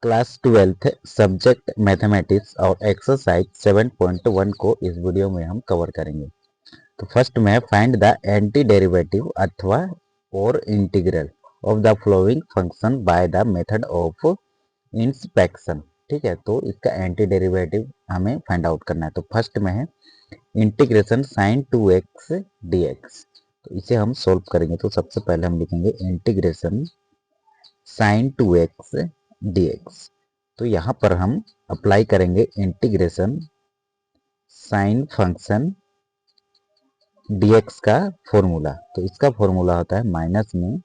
Class 12th subject mathematics और exercise 7.1 को इस वीडियो में हम कवर करेंगे। तो फर्स्ट में फाइंड द एंटी डेरिवेटिव अथवा और integral of the flowing function by the method of inspection. ठीक है, तो इसका एंटी डेरिवेटिव हमें फाइंड आउट करना है। तो फर्स्ट में है इंटीग्रेशन साइन 2x dx। तो इसे हम सोल्व करेंगे। तो सबसे पहले हम लिखेंगे इंटीग्रेशन साइन 2x dx। तो यहाँ पर हम अप्लाई करेंगे इंटीग्रेशन साइन फंक्शन dx का फॉर्मूला। तो इसका फॉर्मूला होता है माइनस में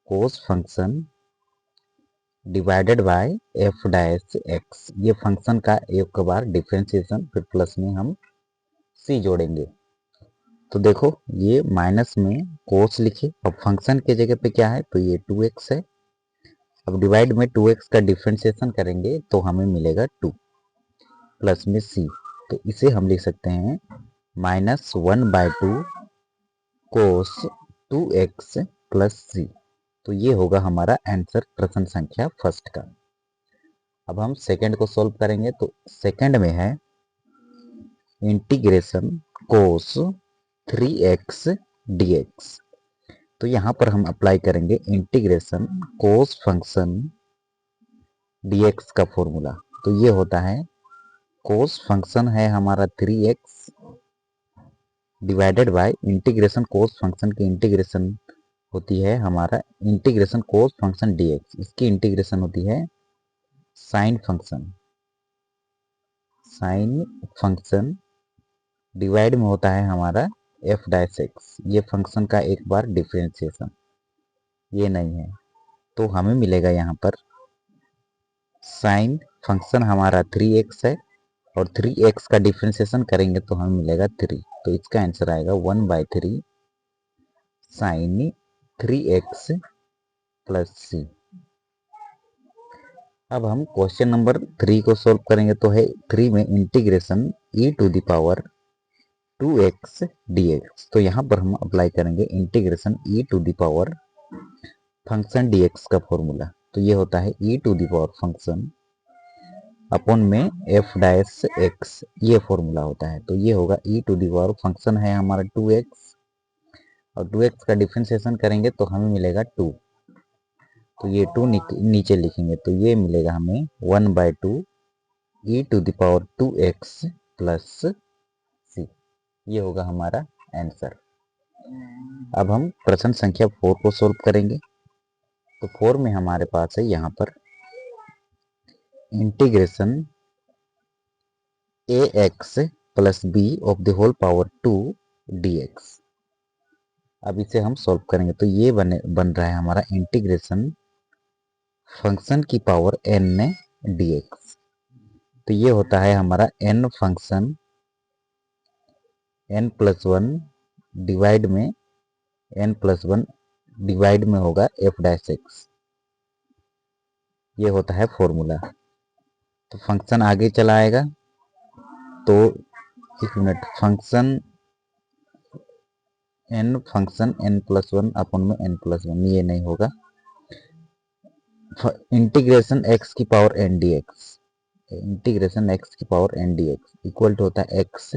cos function divided by F dash X. ये फंक्शन का एक बार डिफरेंशिएशन, फिर प्लस में हम c जोड़ेंगे। तो देखो ये माइनस में कोस लिखे, अब फंक्शन के जगह पे क्या है, तो ये 2x है। अब डिवाइड में 2x का डिफरेंशिएशन करेंगे तो हमें मिलेगा 2 प्लस में c। तो इसे हम लिख सकते हैं -1/2 कोस 2x प्लस c। तो ये होगा हमारा आंसर प्रश्न संख्या फर्स्ट का। अब हम सेकंड को सॉल्व करेंगे। तो सेकंड में है इंटीग्रेशन कोस 3x dx। तो यहाँ पर हम अप्लाई करेंगे इंटीग्रेशन कोस फंक्शन dx का फॉर्मूला। तो ये होता है कोस फंक्शन है हमारा 3x डिवाइडेड बाय इंटीग्रेशन कोस फंक्शन की इंटीग्रेशन होती है हमारा इंटीग्रेशन कोस फंक्शन dx। इसकी इंटीग्रेशन होती है साइन फंक्शन डिवाइड में होता है हमारा एफ डैश एक्स। ये फंक्शन का एक बार डिफरेंशिएशन, ये नहीं है। तो हमें मिलेगा यहाँ पर साइन फंक्शन हमारा 3x है और 3x का डिफरेंशिएशन करेंगे तो हमें मिलेगा 3। तो इसका आंसर आएगा 1/3 साइन 3x प्लस c। अब हम क्वेश्चन नंबर 3 को सॉल्व करेंगे। तो है 3 में इंटीग्रेशन e⁻² 2x dx। तो यहाँ पर हम अप्लाई करेंगे इंटीग्रेशन e⁻ फंक्शन dx का फॉर्मूला। तो ये होता है e⁻ फंक्शन अपॉन में एफ डैश एक्स, ये फॉर्मूला होता है। तो ये होगा e⁻ फंक्शन है हमारा 2x और 2x का डिफरेंशिएशन करेंगे तो हमें मिलेगा 2। तो ये 2 नीचे लिखेंगे तो ये मिलेगा हमें 1/2 e⁻2x प्लस c। ये होगा हमारा आंसर। अब हम प्रश्न संख्या 4 को सॉल्व करेंगे। तो 4 में हमारे पास है यहाँ पर integration ax plus b of the whole power 2 dx। अब इसे हम सॉल्व करेंगे तो ये बन रहा है हमारा इंटीग्रेशन फंक्शन की पावर n dx। तो ये होता है हमारा n फंक्शन n+1 डिवाइड में n+1 डिवाइड में होगा एफ डैश एक्स। ये होता है फॉर्मूला। तो फंक्शन आगे चला आएगा। तो एक मिनट, फंक्शन n+1 अपन में n+1, ये नहीं होगा। इंटीग्रेशन x की power n dx, integration x की power n dx equal to होता है x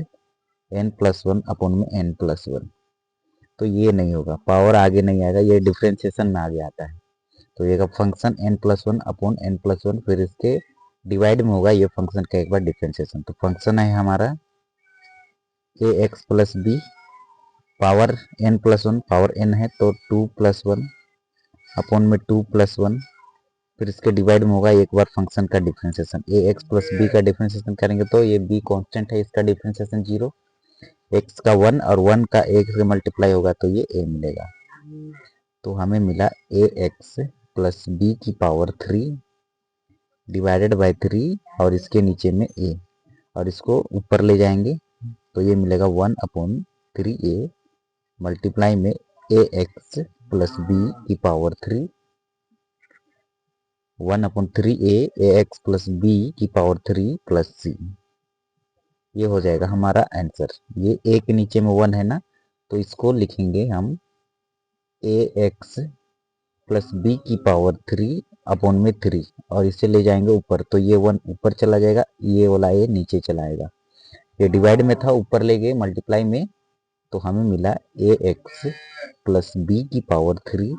n+1 अपन में n+1। तो ये नहीं होगा, पावर आगे नहीं आएगा, ये डिफरेंशिएशन में आगे आता है। तो ये फंक्शन n+1 अपॉन n+1 फिर इसके डिवाइड में होगा ये फंक्शन का एक बार डिफरेंशिएशन। तो फंक्शन है हमारा ax plus b, power n+1 power n है तो 2+1 अपॉन में 2+1 फिर इसके डिवाइड में होगा एक बार फंक्शन का डिफरेंशिएशन। ax प्लस b का डिफरेंशिएशन करेंगे तो ये b कांस्टेंट है, इसका डिफरेंशिएशन 0, x का 1 और 1 का 1 से मल्टीप्लाई होगा तो ये a मिलेगा। तो हमें मिला ax प्लस b की पावर 3 डिवाइडेड बाय 3 और इसके नीचे में a, और इसको ऊपर ले जाएंगे तो ये मिलेगा 1/3a मल्टीप्लाई में ax प्लस b की power 3 1/3a ax plus b की पावर 3 प्लस c। ये हो जाएगा हमारा आंसर। ये a के नीचे में 1 है ना, तो इसको लिखेंगे हम ax प्लस b की पावर 3 अपॉन में 3 और इससे ले जाएंगे ऊपर तो ये 1 ऊपर चला जाएगा, ये वाला ये नीचे चला आएगा। ये डिवाइड में था, ऊपर ले गए मल्टीप्लाई में, तो हमें मिला ए एक्स प्लस बी की पावर 3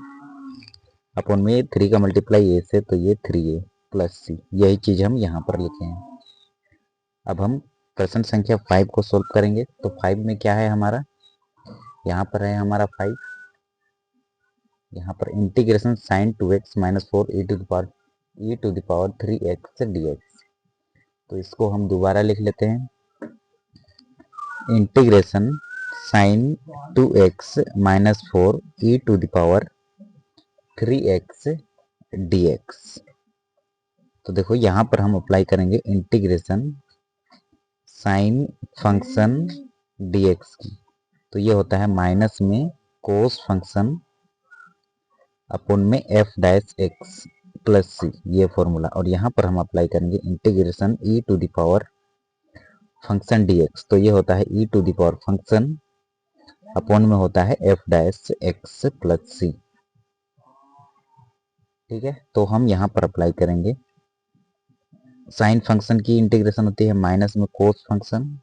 अपॉन में 3 का मल्टीप्लाई ए से तो ये 3a प्लस सी। यही चीज हम यहाँ पर लिखे हैं। अब हम प्रश्न संख्या 5 को सोल्व करेंगे। तो 5 में क्या है हमारा, यहाँ पर है हमारा 5, यहाँ पर integration sine 2x minus 4 e to the power 3x dx। तो इसको हम दोबारा लिख लेते हैं, integration sine 2x minus 4 e to the power 3x dx। तो देखो यहाँ पर हम अप्लाई करेंगे इंटीग्रेशन साइन फंक्शन dx की, तो ये होता है माइनस में कोस फंक्शन अपॉन में F dash X plus C, ये फॉर्मूला। और यहाँ पर हम अप्लाई करेंगे integration E to the power function dx, तो ये होता है E to the power function upon में होता है F dash X plus C. ठीक है, तो हम यहाँ पर अप्लाई करेंगे, साइन फंक्शन की इंटीग्रेशन होती है माइनस में कोस फंक्शन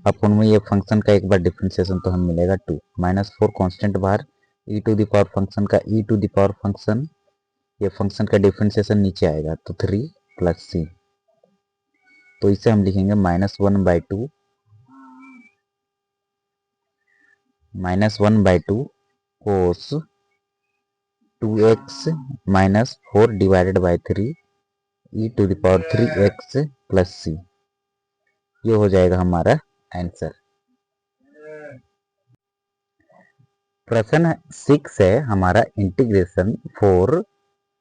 अपॉन में ये फंक्शन का एक बार डिफरेंशिएशन तो हम मिलेगा 2 माइनस 4 कॉन्स्टेंट बाहर, ई टू द पावर फंक्शन का ई टू द पावर फंक्शन, ये फंक्शन का डिफरेंशिएशन नीचे आएगा तो 3 प्लस सी। तो इसे हम लिखेंगे -1/2 cos 2x minus 4 divided by 3 E to the power 3x plus C. ये हो जाएगा हमारा आंसर। प्रश्न 6 है हमारा integration 4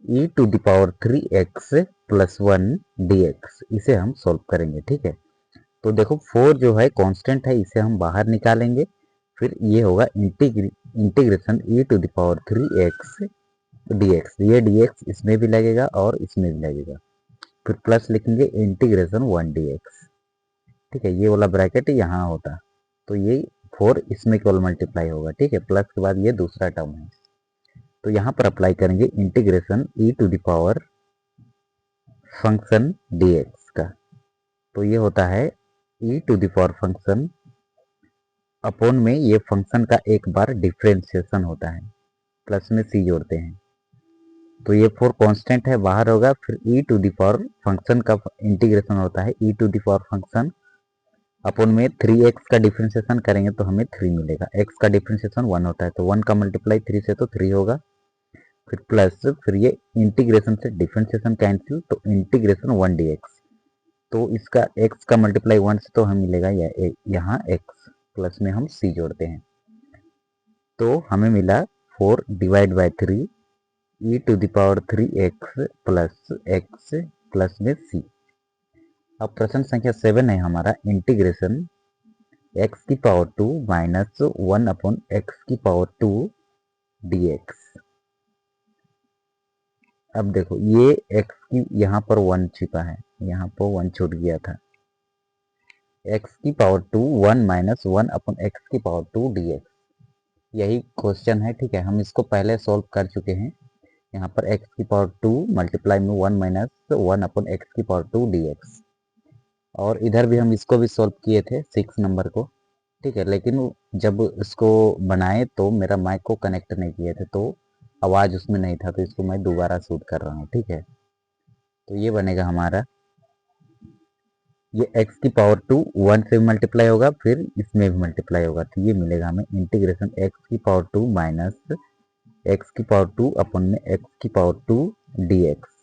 E to the power 3x plus 1 dx। इसे हम सोल्व करेंगे। ठीक है, तो देखो 4 जो है कांस्टेंट है, इसे हम बाहर निकालेंगे, फिर ये होगा integration E to the power 3x dx। ये dx इसमें भी लगेगा और इसमें भी लगेगा, फिर प्लस लिखेंगे इंटीग्रेशन 1 dx। ठीक है, ये वाला ब्रैकेट यहाँ होता, तो ये 4 इसमें केवल मल्टीप्लाई होगा। ठीक है, प्लस के बाद ये दूसरा टर्म है, तो यहाँ पर अप्लाई करेंगे integration E to the power function dx का, तो ये होता है E to the power function upon में ये फंक्शन का एक बार डिफरेंशिएशन होता है, प्लस में सी जोड़ते हैं, तो ये 4 कांस्टेंट है बाहर होगा, फिर E to the power function का इंटीग्रेशन होता है E to the power function upon में 3x का डिफरेंशिएशन करेंगे तो हमें 3 मिलेगा। x का डिफरेंशिएशन 1 होता है, तो 1 का मल्टीप्लाई 3 से तो 3 होगा, फिर प्लस, फिर ये इंटीग्रेशन से डिफरेंशिएशन कैंसिल, तो इंटीग्रेशन 1 dx। तो इसका x का मल्टीप्लाई 1 से तो हमें मिलेगा यहाँ x, प्लस में हम c जोड़ते हैं, तो हमें मिला 4 divide by 3 E to the power 3x प्लस x प्लस में c। अब प्रश्न संख्या 7 है हमारा इंटीग्रेशन x की पावर 2 माइनस 1 अपॉन x की पावर 2 dx। अब देखो ये x की यहाँ पर 1 छिपा है, यहाँ पर 1 छूट गया था, x की पावर 2 1 माइनस 1 अपॉन x की पावर 2 dx, यही क्वेश्चन है। ठीक है, हम इसको पहले सॉल्व कर चुके हैं। यहाँ पर x की पावर 2 मल्टीप्लाई में 1 माइनस 1 अपॉन x की पावर 2 dx, और इधर भी हम इसको भी सॉल्व किए थे 6 नंबर को। ठीक है, लेकिन जब इसको बनाए तो मेरा माइक को कनेक्ट नहीं किए थे, तो आवाज़ उसमें नहीं था, तो इसको मैं दोबारा शूट कर रहा हूँ। ठीक है, तो ये बनेगा हमारा, ये x की पावर 2 1 से भी मल्टीप्लाई होगा, फिर इसमें भी मल्टीप्लाई होगा, तो ये मिलेगा हमें इंटीग्रेशन x की पावर 2 माइनस x की पावर 2 अपन में x की पावर 2 dx।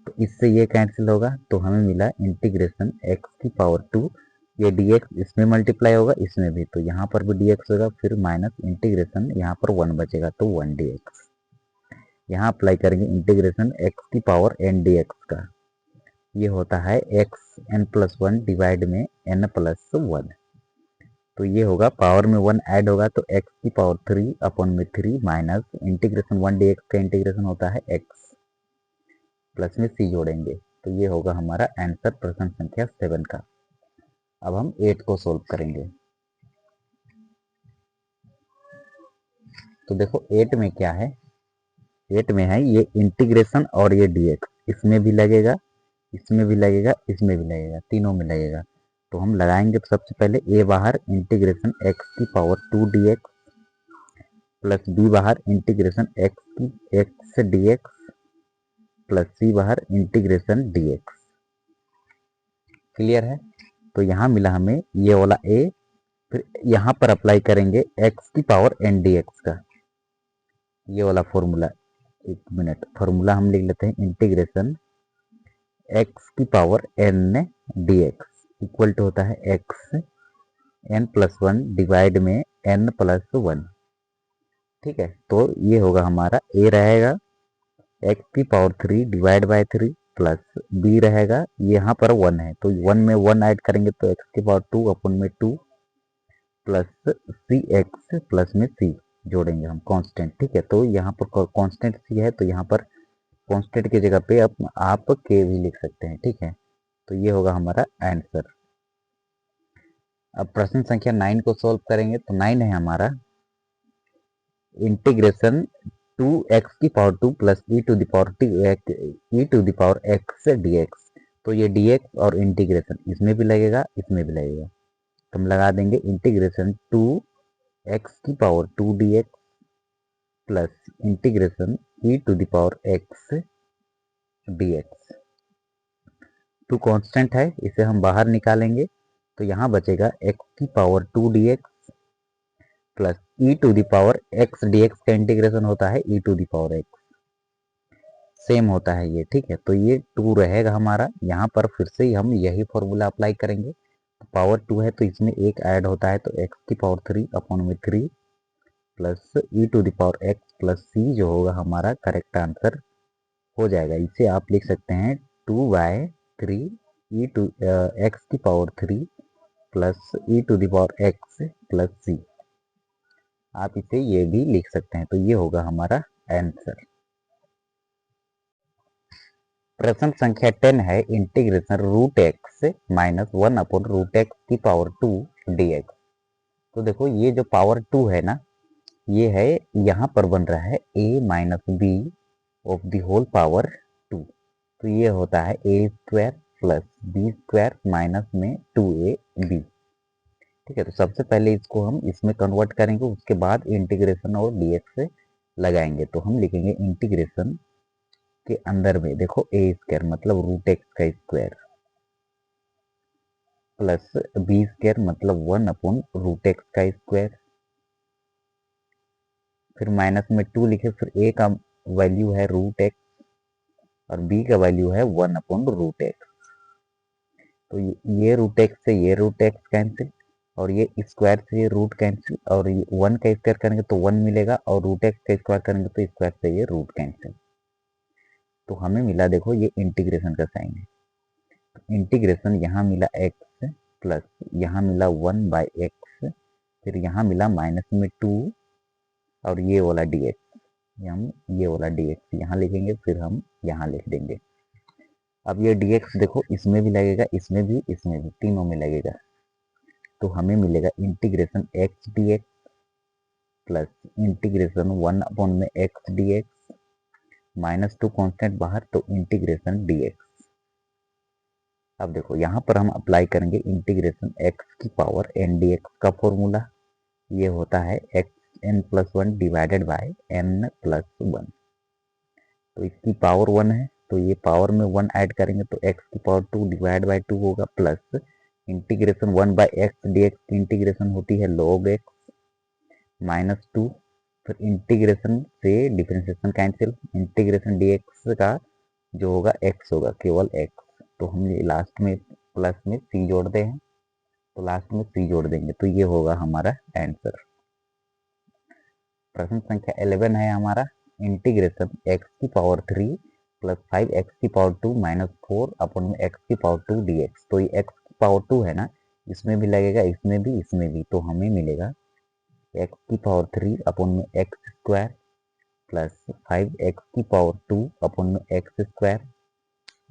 तो इससे ये कैंसिल होगा, तो हमें मिला इंटीग्रेशन x की पावर 2, ये dx इसमें मल्टीप्लाई होगा, इसमें भी, तो यहाँ पर भी dx होगा, फिर माइनस इंटीग्रेशन यहाँ पर 1 बचेगा, तो 1 dx। यहाँ अप्लाई करेंगे इंटीग्रेशन x की पावर n dx का, ये होता है x n प्लस 1 डिवाइड में n प्लस 1, तो ये होगा पावर में 1 ऐड होगा, तो x की पावर 3 अपॉन में 3 माइनस इंटीग्रेशन 1 dx का इंटीग्रेशन होता है x, प्लस में c जोड़ेंगे, तो ये होगा हमारा आंसर प्रश्न संख्या 7 का। अब हम 8 को सोल्व करेंगे। तो देखो 8 में क्या है, 8 में है ये इंटीग्रेशन और ये dx, इसमें भी लगेगा, इसमें भी लगेगा, इसमें भी लगेगा, तीनों में लगेगा। तो हम लगाएंगे तो सबसे पहले a बाहर इंटीग्रेशन x की पावर 2 dx प्लस b बाहर integration x dx plus c बाहर इंटीग्रेशन dx। क्लियर है? तो यहाँ मिला हमें ये वाला a, फिर यहाँ पर अप्लाई करेंगे x की पावर n dx का ये वाला फॉर्मूला। एक मिनट, फॉर्मूला हम लिख लेते हैं, इंटीग्रेशन x की power n dx equal to होता है x n+1 डिवाइड में n+1। ठीक है, तो ये होगा हमारा a रहेगा x की power 3 divide by 3 plus b रहेगा, यहाँ पर 1 है तो 1 में 1 ऐड करेंगे तो x की पावर 2 अपन में 2 प्लस सी एक्स प्लस में c जोड़ेंगे हम कांस्टेंट। ठीक है, तो यहाँ पर कांस्टेंट c है तो यहाँ पर कांस्टेंट की जगह पे आप k भी लिख सकते हैं। ठीक है, तो ये होगा हमारा आंसर। अब प्रश्न संख्या 9 को सॉल्व करेंगे तो 9 है हमारा इंटीग्रेशन 2x की power 2 plus e to the power x dx। तो ये dx और इंटीग्रेशन इसमें भी लगेगा, इसमें भी लगेगा, तो हम लगा देंगे इंटीग्रेशन 2x की power 2 dx plus integration e to the power x dx। Two constant है, इसे हम बाहर निकालेंगे तो यहाँ बचेगा x की power 2 dx plus e to the power x dx का इंटीग्रेशन होता है e to the power x, same होता है ये। ठीक है, तो ये 2 रहेगा हमारा, यहाँ पर फिर से ही हम यही फॉर्मूला अप्लाई करेंगे। पावर 2 है तो इसमें एक ऐड होता है तो x की पावर 3 अपॉन में 3 plus e to the power x plus c जो होगा हमारा करेक्ट आंसर हो जाएगा। इसे आप लिख सकते हैं 2/3 x की power 3 plus e to the power x plus c, आप इसे ये भी लिख सकते हैं। तो ये होगा हमारा आंसर। प्रश्न संख्या 10 है integration root x minus 1 upon root x की पावर 2 dx। तो देखो ये जो पावर 2 है ना, ये है यहाँ पर बन रहा है a minus B of the whole power 2। तो ये होता है a square plus B square minus में 2ab। ठीक है, तो सबसे पहले इसको हम इसमें कन्वर्ट करेंगे, उसके बाद इंटीग्रेशन और dx लगाएंगे। तो हम लिखेंगे इंटीग्रेशन के अंदर में देखो a स्क्वायर मतलब रूट एक्स का स्क्वायर प्लस बी स्क्वायर मतलब 1 अपॉन रूट एक्स का स्क्वायर, फिर माइनस में 2 लिखे, फिर a का वैल्यू है रूट एक्स और b का वैल्यू है 1 अपॉन रूट एक्स। तो ये रूट एक्स से ये रूट एक्स कैंसिल और ये स्क्वायर से ये रूट कैंसिल, और ये 1 का स्क्वायर करेंगे तो 1 मिलेगा और रूट एक्स का स्क्वायर करेंगे तो स्क्वायर से ये रूट कैंसिल। तो हमें मिला, देखो ये इंटीग्रेशन का साइन है, तो इंटीग्रेशन यहाँ मिला x प्लस यहाँ मिला 1/x, फिर यहाँ मिला माइनस में 2 और ये वाला dx, हम ये वाला dx यहाँ लिखेंगे, फिर हम यहाँ लिख देंगे। अब ये dx देखो इसमें भी लगेगा, इसमें भी, इसमें भी, तीनों में लगेगा। तो हमें मिलेगा integration x dx plus integration 1 upon में x dx माइनस 2 कॉन्स्टेंट बाहर तो इंटीग्रेशन dx। अब देखो यहाँ पर हम अप्लाई करेंगे इंटीग्रेशन x की पावर n dx का फॉर्मूला, ये होता है xn+1 डिवाइडेड बाय n+1। तो इसकी पावर 1 है तो ये पावर में 1 ऐड करेंगे तो x की पावर 2 डिवाइड बाय 2 होगा, प्लस इंटीग्रेशन 1/x dx की इंटीग्रेशन होती है log x माइनस 2, फिर इंटीग्रेशन से डिफरेंशिएशन कैंसिल, इंटीग्रेशन dx का जो होगा x होगा, केवल x। तो हम लास्ट में प्लस में c जोड़ते हैं तो लास्ट में c जोड़ देंगे, तो ये होगा हमारा आंसर। प्रश्न संख्या 11 है हमारा इंटीग्रेशन x की पावर 3 प्लस 5x की पावर 2 माइनस 4 अपॉन में x की पावर 2 dx। तो ये x की पावर 2 है ना, इसमें भी लगेगा, इसमें भी, इसमें भी, तो हमें मिलेगा x की पावर 3 अपॉन में x स्क्वायर प्लस 5x की पावर 2 अपॉन में x स्क्वायर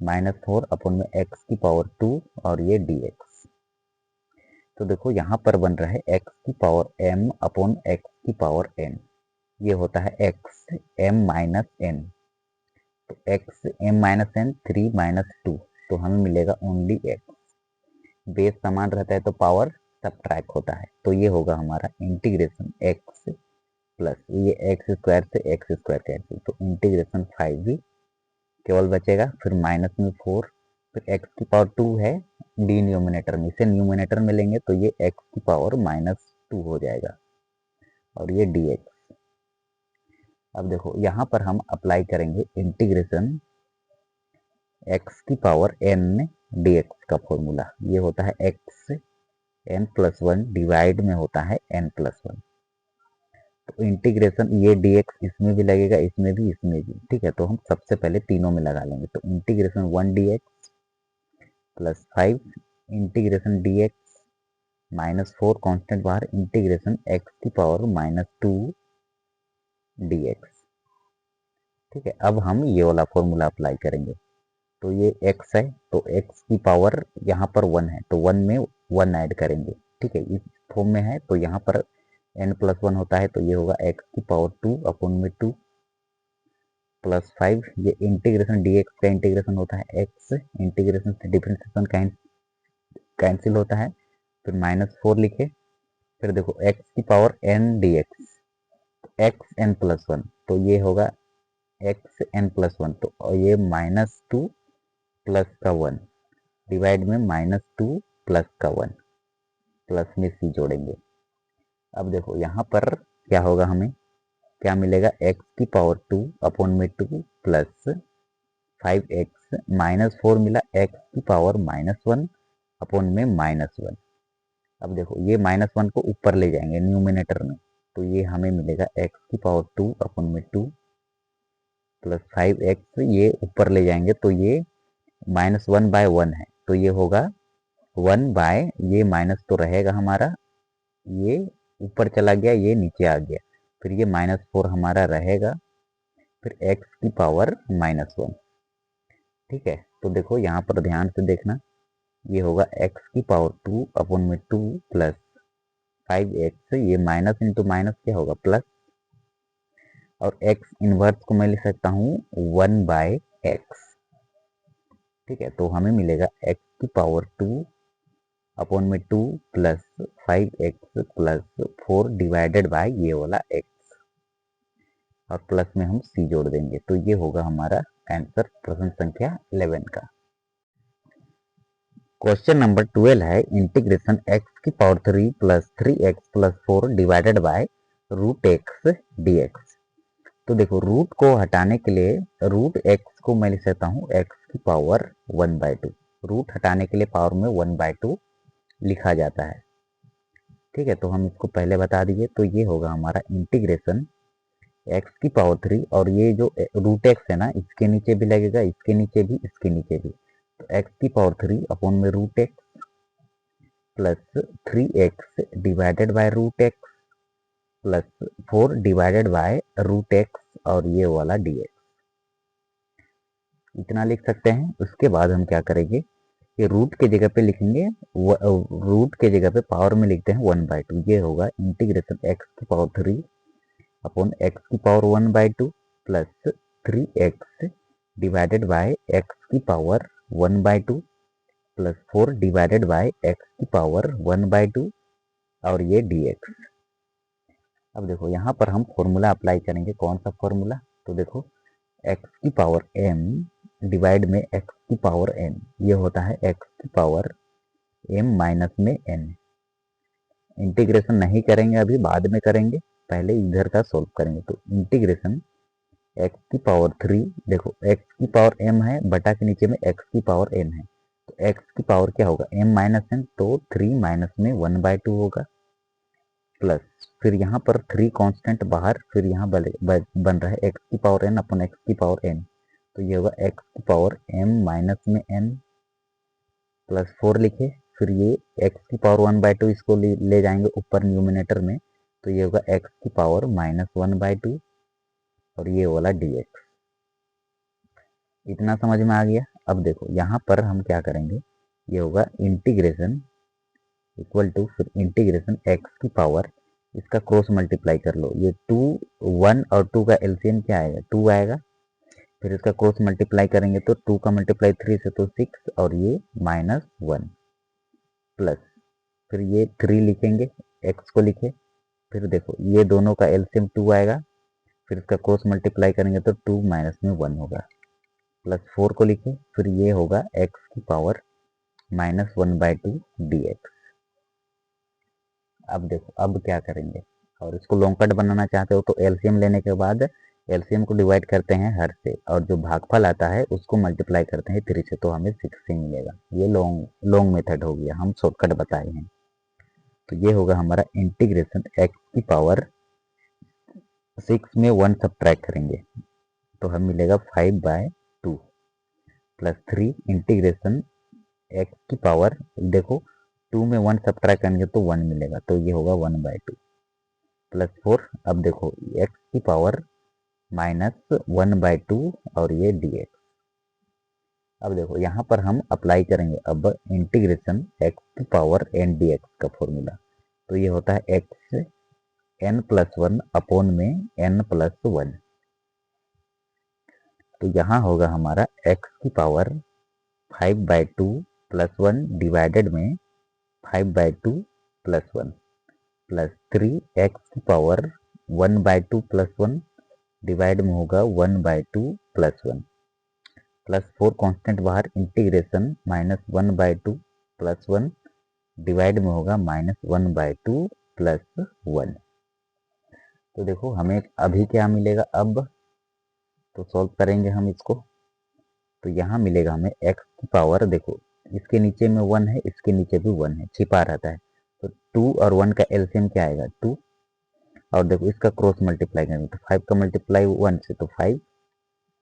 माइनस 4 अपॉन में x की पावर 2 और ये dx। तो देखो यहाँ पर बन रहा है x की पावर m अपॉन x की पावर n। ये होता है एक्स एम माइनस एन, तो x m minus n 3 minus 2, तो हमें मिलेगा ओनली एक्स। बेस समान रहता है तो पावर सबट्रैक्ट होता है, तो ये होगा हमारा इंटीग्रेशन एक्स प्लस ये एक्स स्क्वायर से एक्स स्क्वायर कैंसिल, तो इंटीग्रेशन 5 भी केवल बचेगा, फिर माइनस में 4, फिर एक्स की पावर 2 है डिनोमिनेटर में, इसे न्यूमिनेटर में लेंगे तो ये एक्स की पावर -2 हो जाएगा और ये dx। अब देखो यहाँ पर हम अप्लाई करेंगे इंटीग्रेशन एक्स की पावर n dx का फॉर्मूला, ये होता है एक्स n प्लस 1 डिवाइड में होता है n प्लस 1, तो इंटीग्रेशन ये dx इसमें भी लगेगा, इसमें भी, इसमें भी, ठीक है। तो हम सबसे पहले तीनों में लगा लेंगे, तो integration 1 dx plus 5 integration dx -4 constant बाहर इंटीग्रेशन x की पावर -2 dx, ठीक है। अब हम ये वाला फॉर्मूला अप्लाई करेंगे, तो ये x है तो x की पावर यहाँ पर 1 है तो 1 में 1 ऐड करेंगे, ठीक है। इस फॉर्म में है तो यहाँ पर n प्लस 1 होता है, तो ये होगा x की पावर 2 अपॉन में 2 प्लस 5, ये इंटीग्रेशन dx का इंटीग्रेशन होता है x, इंटीग्रेशन से डिफरेंशिएशन कैंसिल होता है, फिर -4 लिखे, फिर देखो x की power n dx, x n plus 1, तो ये होगा x n प्लस 1, तो ये -2 प्लस का 1 डिवाइड में -2 प्लस का 1, प्लस में c जोड़ेंगे। अब देखो यहाँ पर क्या होगा, हमें क्या मिलेगा, x की पावर 2 अपॉन में 2 प्लस 5x -4 मिला, x की पावर -1 अपॉन में -1। अब देखो ये -1 को ऊपर ले जाएंगे न्यूमिनेटर में, तो ये हमें मिलेगा x की पावर 2 अपॉन में 2 प्लस 5x, ये ऊपर ले जाएंगे तो ये -1/1 है, तो ये होगा 1 बाय, ये माइनस तो रहेगा हमारा, ये ऊपर चला गया, ये नीचे आ गया, फिर ये -4 हमारा रहेगा, फिर x की पावर -1, ठीक है। तो देखो यहाँ पर ध्यान से देखना, ये होगा x की पावर 2 अपॉन में 2 प्लस 5x, ये माइनस इंटू माइनस क्या होगा प्लस, और x इनवर्स को मैं लिख सकता हूँ 1/x, ठीक है। तो हमें मिलेगा x की पावर 2 अपॉन में 2 plus 5x plus 4 divided bye ये वाला x, और प्लस में हम c जोड़ देंगे, तो ये होगा हमारा आंसर प्रश्न संख्या 11 का। क्वेश्चन नंबर 12 है इंटीग्रेशन x की power 3 plus 3x plus 4 divided by root x dx। तो देखो रूट को हटाने के लिए रूट एक्स को मैं लिख सकता हूँ x की पावर 1/2, रूट हटाने के लिए पावर में 1/2 लिखा जाता है, ठीक है। तो हम इसको पहले बता दीजिए, तो ये होगा हमारा इंटीग्रेशन x की पावर 3, और ये जो रूट एक्स है ना, इसके नीचे भी लगेगा, इसके नीचे भी, इसके नीचे भी, तो x की पावर 3 अपॉन में root x plus 3x divided by root x plus 4 divided by root x और ये वाला dx, इतना लिख सकते हैं। उसके बाद हम क्या करेंगे, ये रूट के जगह पे लिखेंगे, रूट के जगह पे पावर में लिखते हैं 1/2, ये होगा इंटीग्रेशन x की पावर 3 अपॉन x की power 1/2 plus 3x divided bye x की power 1/2 plus 4 divided bye x की पावर 1/2 और ये dx। अब देखो यहाँ पर हम फॉर्मूला अप्लाई करेंगे, कौन सा फॉर्मूला, तो देखो x की पावर m डिवाइड में x की पावर n, ये होता है x की पावर m माइनस में n। इंटीग्रेशन नहीं करेंगे अभी, बाद में करेंगे, पहले इधर का सोल्व करेंगे, तो इंटीग्रेशन x की पावर 3, देखो x की पावर m है, बटा के नीचे में x की पावर n है, तो x की पावर क्या होगा m माइनस n, तो 3 माइनस में 1/2 होगा, प्लस फिर यहाँ पर 3 कांस्टेंट बाहर, फिर यहाँ बन रहा है x की पावर n अपन x की पावर n, तो ये होगा x की पावर m माइनस में n प्लस 4 लिखे, फिर ये x की पावर 1/2 इसको ले जाएंगे ऊपर न्यूमिनेटर में, तो ये होगा x की पावर -1/2 और ये वाला dx। इतना समझ में आ गया। अब देखो यहाँ पर हम क्या करेंगे, ये होगा इंटीग्रेशन इक्वल टू फिर इंटीग्रेशन x की पावर इसका क्रॉस मल्टीप्लाई कर लो, ये 2 1 और 2 का एलसीएम क्या आएगा 2 आएगा। फिर इसका क्रॉस मल्टीप्लाई करेंगे तो 2 का मल्टीप्लाई 3 से तो 6 और ये -1 प्लस, फिर ये 3 लिखेंगे, x को लिखे, फिर देखो ये दोनों का एलसीएम 2 आएगा, फिर इसका क्रॉस मल्टीप्लाई करेंगे तो 2 माइनस में 1 होगा, प्लस 4 को लिखे, फिर ये होगा x की पावर -1/2 dx। अब देखो अब क्या करेंगे, और इसको लॉन्ग कट बनाना चाहते हो तो एलसीएम लेने के बाद एलसीएम को डिवाइड करते हैं हर से, और जो भागफल आता है उसको मल्टीप्लाई करते हैं 3 से, तो हमें 6 ही मिलेगा। ये लॉन्ग मेथड हो गया, हम शॉर्टकट बताए हैं। तो ये होगा हमारा इंटीग्रेशन x की पावर 6 में 1 सब्ट्रैक्ट करेंगे तो हम मिलेगा 5/2 प्लस 3 इंटीग्रेशन x की पावर, देखो 2 में 1 सब्ट्रैक्ट करेंगे तो 1 मिलेगा, तो ये होगा 1/2 प्लस 4। अब देखो x की पावर -1/2 और ये dx। अब देखो यहाँ पर हम अप्लाई करेंगे अब इंटीग्रेशन x की पावर n dx का फॉर्मूला, तो ये होता है x n+1 अपॉन में n+1। तो यहाँ होगा हमारा x की पावर 5/2 प्लस 1 डिवाइडेड में 5/2 प्लस 1 प्लस 3x की पावर 1/2 प्लस 1 डिवाइड में होगा 1/2 प्लस 1 प्लस 4 कांस्टेंट बाहर, इंटीग्रेशन -1/2 प्लस 1 डिवाइड में होगा -1/2 प्लस 1। तो देखो हमें अभी क्या मिलेगा, अब तो सॉल्व करेंगे हम इसको, तो यहाँ मिलेगा हमें x की पावर, देखो इसके नीचे में 1 है, इसके नीचे भी 1 है, छिपा रहता है, तो 2 और 1 का एलसीएम क्या आएगा 2, और देखो इसका क्रॉस मल्टीप्लाई करेंगे तो 5 का मल्टीप्लाई 1 से तो 5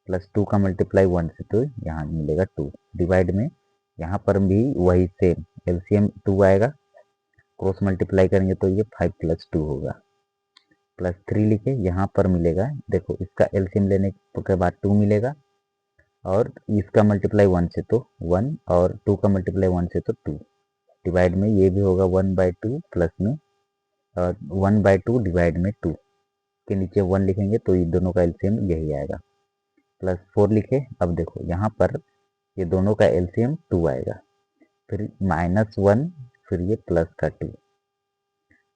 प्लस 2 का मल्टीप्लाई 1 से तो यहाँ मिलेगा 2 डिवाइड में, यहाँ पर भी वही सेम एलसीएम 2 आएगा, क्रॉस मल्टीप्लाई करेंगे तो ये 5 प्लस 2 होगा, प्लस 3 लिखे, यहाँ पर मिलेगा, देखो इसका एलसीएम लेने के बाद 2 मिलेगा, और इसका मल्टीप्लाई 1 से तो 1 और 2 का मल्टीप्लाई 1 से तो 2 डिवाइड में ये भी होगा 1/2 प्लस में 1/2 डिवाइड में 2 के नीचे 1 लिखेंगे तो ये दोनों का एलसीएम यही आएगा, प्लस 4 लिखे। अब देखो यहाँ पर ये दोनों का एलसीएम 2 आएगा, फिर -1, फिर ये प्लस का 2,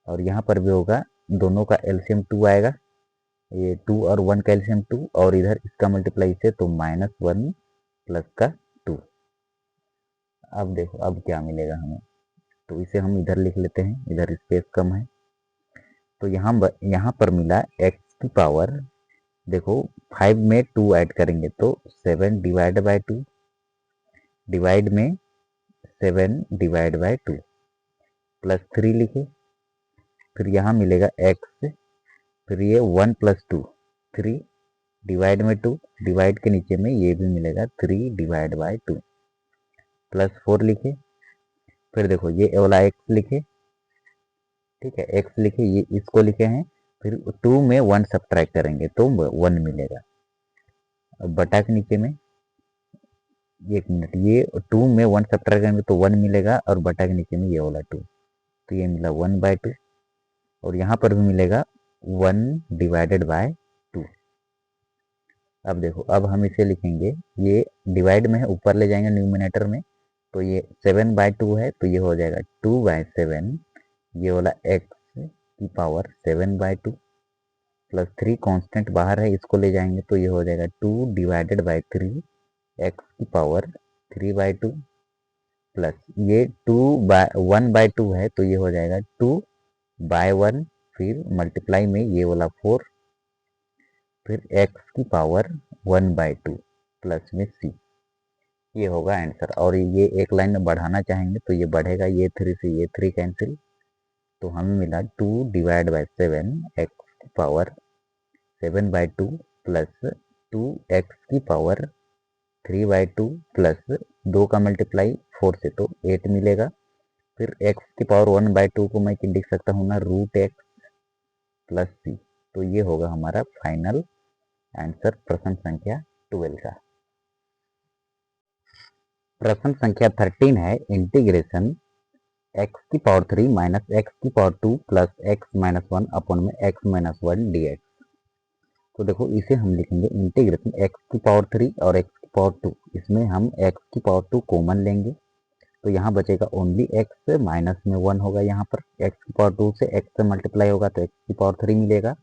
और यहाँ पर भी होगा दोनों का एलसीएम 2 आएगा, ये 2 और 1 का एलसीएम 2, और इधर इसका मल्टीप्लाई से तो -1 प्लस का 2। अब देखो अब क्या मिलेगा हमें, तो इसे हम इधर लिख लेते हैं, इधर स्पेस कम है, तो यहाँ पर मिला x की पावर, देखो 5 में 2 ऐड करेंगे तो 7 डिवाइड बाय 2 डिवाइड में 7 डिवाइड बाय 2 प्लस 3 लिखे, फिर यहाँ मिलेगा x, फिर ये 1 प्लस 2 3 डिवाइड में 2 डिवाइड के नीचे में ये भी मिलेगा 3 डिवाइड बाय 2 प्लस 4 लिखे, फिर देखो ये वाला x लिखे, ठीक है x लिखे, ये इसको लिखे हैं, फिर 2 में 1 सब्ट्रैक्ट करेंगे तो 1 मिलेगा, अब बटा के नीचे में, एक मिनट, ये 2 में 1 सब्ट्रैक्ट करेंगे तो 1 मिलेगा, और बटा के नीचे में ये वाला 2, तो ये मिला 1/2, और यहाँ पर भी मिलेगा 1 डिवाइडेड बाय 2। अब देखो अब हम इसे लिखेंगे, ये डिवाइड में है, ऊपर ले जाएंगे न्यूमिनेटर में, तो ये 7/2 है, तो ये हो जाएगा 2/7, ये वाला x की पावर 7/2 प्लस 3 कांस्टेंट बाहर है, इसको ले जाएंगे तो ये हो जाएगा 2 डिवाइडेड बाय 3 x की पावर 3/2 प्लस ये 1/2 है, तो ये हो जाएगा 2/1, फिर मल्टीप्लाई में ये वाला 4, फिर x की पावर 1/2 प्लस में c, ये होगा आंसर। और ये एक लाइन में बढ़ाना चाहेंगे तो ये बढ़ेगा, ये 3 से ये 3 कैंसिल, तो हमें मिला 2 डिवाइड बाय 7 x की पावर 7/2 प्लस 2x की पावर 3/2 प्लस 2 का मल्टीप्लाई 4 से तो 8 मिलेगा, फिर x की पावर 1/2 को मैं लिख सकता हूँ ना √x प्लस c, तो ये होगा हमारा फाइनल आंसर प्रश्न संख्या 12 का। प्रश्न संख्या 13 है इंटीग्रेशन एक्स की पावर 3 माइनस एक्स की power 2 plus x minus 1 upon में एक्स माइनस 1 डी एक्स। तो देखो इसे हम लिखेंगे इंटीग्रेशन एक्स की पावर 3 और एक्स की पावर 2, इसमें हम एक्स की पावर 2 कॉमन लेंगे तो यहाँ बचेगा ओनली एक्स, माइनस में 1 होगा, यहाँ पर एक्स की पावर 2 से एक्स से मल्टीप्लाई होगा तो एक्स की पावर 3 मिलेगा,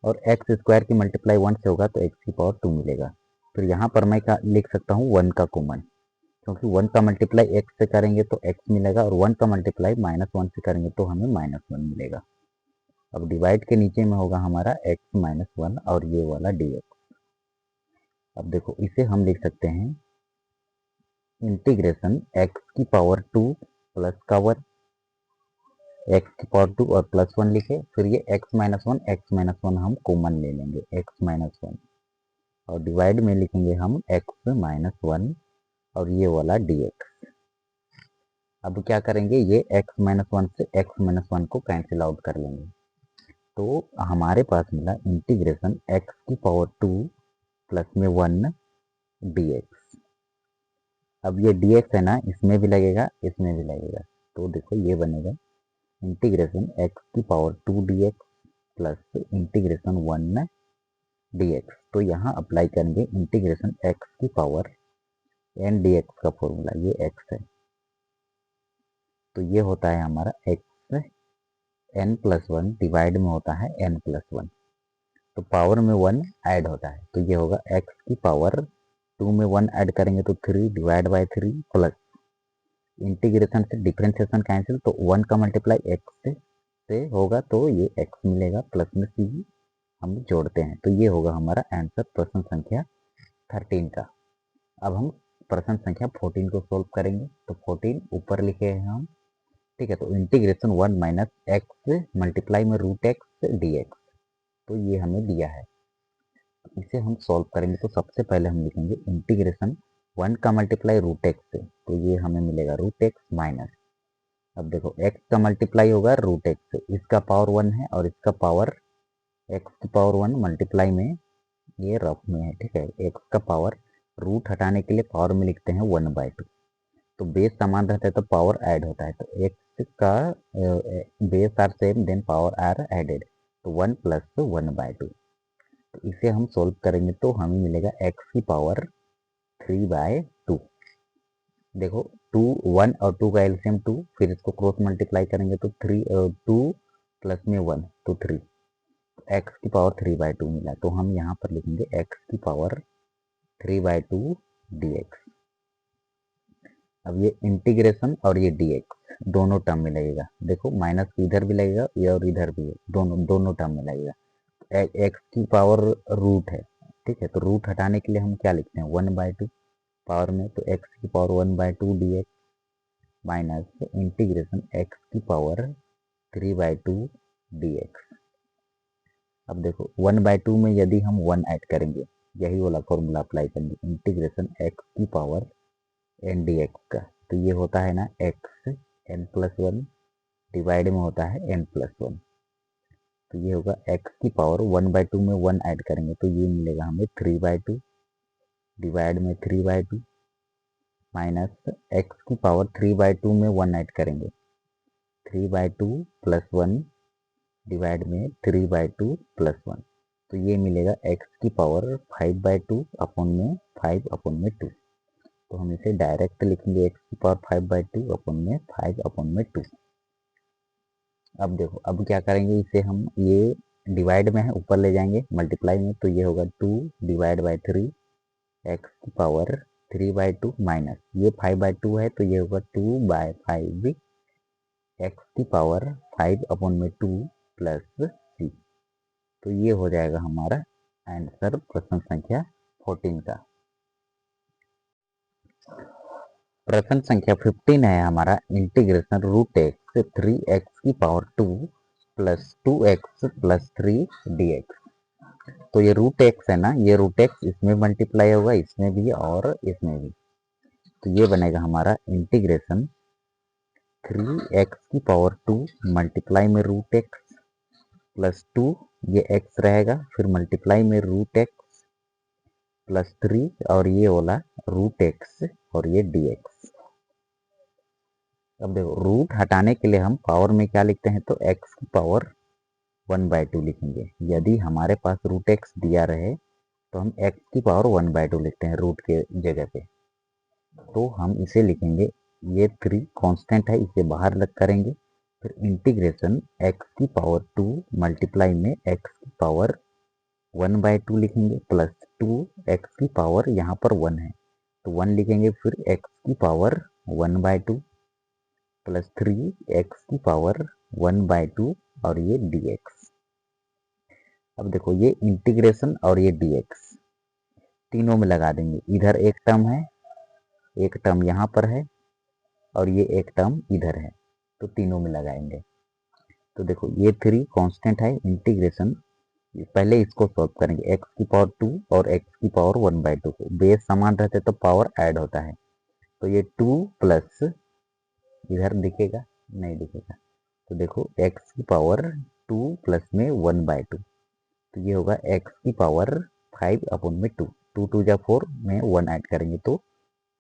और एक्स स्क्वायर की मल्टीप्लाई 1 से होगा तो एक्स की पावर 2 मिलेगा। फिर यहाँ पर मैं क्या लिख सकता हूँ, 1 का कॉमन, क्योंकि 1 का मल्टीप्लाई एक्स से करेंगे तो एक्स मिलेगा, और 1 का मल्टीप्लाई माइनस 1 से करेंगे तो हमें माइनस 1 मिलेगा। अब डिवाइड के नीचे में होगा हमारा एक्स माइनस 1 और ये वाला डी एक्स। अब देखो इसे हम लिख सकते हैं इंटीग्रेशन एक्स की पावर 2 प्लस का 1, एक्स की पावर 2 और प्लस 1 लिखे, फिर ये एक्स माइनस 1 हम कॉमन ले लेंगे, एक्स माइनस 1, और डिवाइड में लिखेंगे हम एक्स माइनस 1 और ये वाला डी एक्स। अब क्या करेंगे, ये एक्स माइनस 1 से एक्स माइनस 1 को कैंसिल आउट कर लेंगे, तो हमारे पास मिला इंटीग्रेशन एक्स की पावर 2 प्लस में 1 डी एक्स। अब ये डी एक्स है ना, इसमें भी लगेगा इसमें भी लगेगा, तो देखो ये बनेगा इंटीग्रेशन एक्स की power 2 D x plus integration 1 D x. तो यहाँ अप्लाई करेंगे इंटीग्रेशन एक्स की पावर एन डी एक्स का फॉर्मूला, ये एक्स है तो ये होता है हमारा एक्स एन प्लस 1 डिवाइड में होता है एन प्लस 1, तो पावर में 1 ऐड होता है तो ये होगा एक्स की पावर 2 में 1 ऐड करेंगे तो 3 डिवाइड बाय 3 प्लस इंटीग्रेशन से डिफरेंशिएशन कैंसिल, तो 1 का मल्टीप्लाई एक्स से होगा तो ये एक्स मिलेगा, प्लस में सी हम जोड़ते हैं, तो ये होगा हमारा आंसर प्रश्न संख्या 13 का। अब हम प्रश्न संख्या 14 को सोल्व करेंगे, तो 14 ऊपर लिखे हैं हम, ठीक है। तो इंटीग्रेशन 1 माइनस एक्स मल्टीप्लाई में रूट एक्स डी एक्स, तो ये हमें दिया है, इसे हम सॉल्व करेंगे। तो सबसे पहले हम लिखेंगे इंटीग्रेशन 1 का मल्टीप्लाई रूट एक्स से, तो ये हमें मिलेगा रूट एक्स माइनस, अब देखो एक्स का मल्टीप्लाई होगा रूट एक्स से, इसका पावर 1 है और इसका पावर एक्स की पावर 1 मल्टीप्लाई में, ये रफ में है, ठीक है। एक्स का पावर रूट हटाने के लिए पावर में लिखते हैं 1/2, तो बेस समान रहता है तो पावर ऐड होता है, तो एक्स का base are same then power are added, तो 1 प्लस 1/2। तो इसे हम सोल्व करेंगे तो हमें मिलेगा एक्स की पावर 3/2। देखो 2 1 और 2 का एलसीएम 2, फिर इसको क्रॉस मल्टीप्लाई करेंगे तो 2 प्लस में 1 तो 3, एक्स की पावर 3/2 मिला, तो हम यहाँ पर लिखेंगे एक्स की पावर 3/2 dx। अब ये इंटीग्रेशन और ये dx दोनों टर्म में लगेगा, देखो माइनस इधर भी लगेगा ये और इधर भी है, दोनों टर्म में लगेगा। एक्स की पावर रूट है, ठीक है, तो रूट हटाने के लिए हम क्या लिखते हैं 1/2 पावर में, तो एक्स की power 1/2 dx minus integration x की पावर 3/2 dx। अब देखो 1/2 में यदि हम 1 ऐड करेंगे, यही वाला फॉर्मूला अप्लाई करेंगे इंटीग्रेशन एक्स की पावर एन डी एक्स का, तो ये होता है ना एक्स एन प्लस 1 डिवाइड में होता है एन प्लस 1, तो ये होगा एक्स की पावर 1/2 में 1 ऐड करेंगे तो ये मिलेगा हमें 3/2 डिवाइड में 3/2 माइनस एक्स की पावर 3/2 में 1 ऐड करेंगे 3/2 प्लस 1 डिवाइड में 3/2 प्लस 1, तो ये मिलेगा एक्स की पावर 5/2 अपॉन में 5/2, तो हम इसे डायरेक्ट लिखेंगे एक्स की पावर 5/2 अपॉन में 5/2। अब देखो अब क्या करेंगे, इसे हम ये डिवाइड में है ऊपर ले जाएंगे मल्टीप्लाई में, तो ये होगा 2 डिवाइड बाई 3 एक्स की पावर 3/2 माइनस ये 5/2 है तो ये होगा 2/5 एक्स की पावर 5/2 प्लस सी, तो ये हो जाएगा हमारा आंसर प्रश्न संख्या 14 का। प्रश्न संख्या 15 है हमारा इंटीग्रेशन रूट एक्स 3x की power 2 plus 2x plus 3 dx। तो ये रूट एक्स है ना, ये रूट एक्स इसमें मल्टीप्लाई होगा इसमें भी और इसमें भी, तो ये बनेगा हमारा इंटीग्रेशन 3x की पावर 2 मल्टीप्लाई में रूट एक्स प्लस 2, ये x रहेगा, फिर मल्टीप्लाई में रूट एक्स प्लस 3 और ये वाला रूट एक्स और ये dx। अब देखो रूट हटाने के लिए हम पावर में क्या लिखते हैं, तो एक्स की पावर 1/2 लिखेंगे। यदि हमारे पास रूट एक्स दिया रहे तो हम एक्स की पावर 1/2 लिखते हैं रूट के जगह पे। तो हम इसे लिखेंगे, ये 3 कांस्टेंट है, इसे बाहर लग करेंगे, फिर इंटीग्रेशन एक्स की पावर 2 मल्टीप्लाई में एक्स की पावर 1/2 लिखेंगे प्लस 2 एक्स की पावर यहाँ पर 1 है तो 1 लिखेंगे, फिर एक्स की पावर 1/2 प्लस 3 एक्स की पावर 1/2 और ये dx। अब देखो ये इंटीग्रेशन और ये dx तीनों में लगा देंगे। इधर एक टर्म है, एक टर्म यहाँ पर है और ये एक टर्म इधर है, तो तीनों में लगाएंगे। तो देखो ये 3 कांस्टेंट है, इंटीग्रेशन पहले इसको सॉल्व करेंगे, एक्स की पावर 2 और एक्स की पावर 1/2 को बेस समान रहते तो पावर ऐड होता है। तो ये 2 प्लस इधर दिखेगा, नहीं दिखेगा, तो देखो एक्स की पावर 2 प्लस में 1/2, तो ये होगा एक्स की पावर 5 अपन में 2, 2 2 जा 4 में 1 ऐड करेंगे तो